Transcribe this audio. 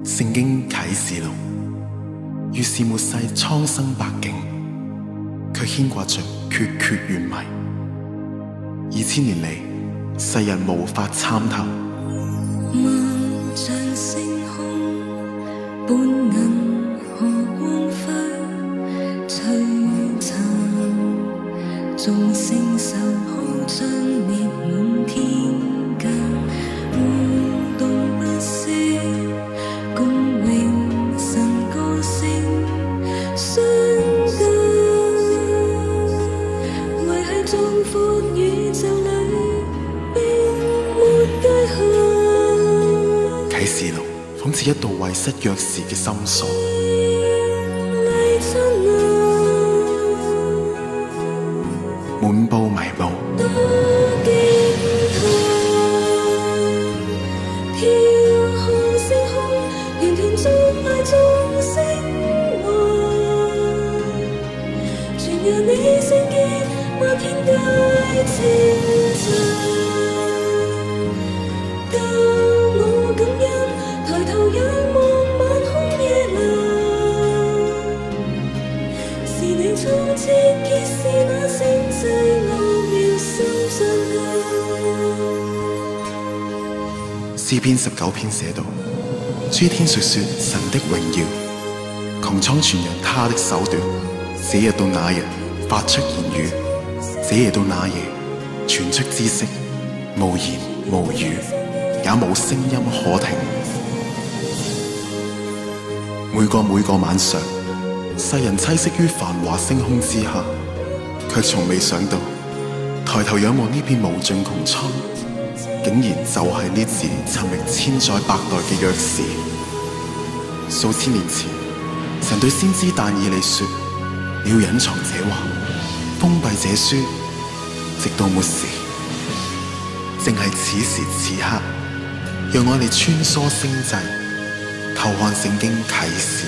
聖經啟示錄，越是末世蒼生百境，卻牽掛着決決懸迷。2000年嚟，世人無法參透。萬丈星空，半銀河光輝璀璨，眾星辰好像滅滿天間，互動不息，共榮神歌聲相近，維繫壯闊宇宙裏並沒界限。啟示錄仿似一道遺失鑰匙嘅心鎖，滿布迷霧。多驚嘆，跳看星空，團團作愛眾星華，傳揚你聖潔，萬天皆稱讚。教我感恩，抬頭仰望晚空夜藍，是你衝切揭示那星際奧妙心上詩篇19篇寫道：諸天述說神的榮耀，穹蒼傳揚他的手段。這日到那日發出言語，這夜到那夜傳出知識，無言無語，也無聲音可聽。每個晚上，世人棲息於繁華星空之下，卻從未想到抬頭仰望呢片無盡穹蒼，竟然就係呢字尋覓千載百代嘅鑰匙。數千年前，神對先知但以理說：你要隱藏這話，封閉這書，直到末時。正係此時此刻，讓我哋穿梭星際，透看聖經啟示。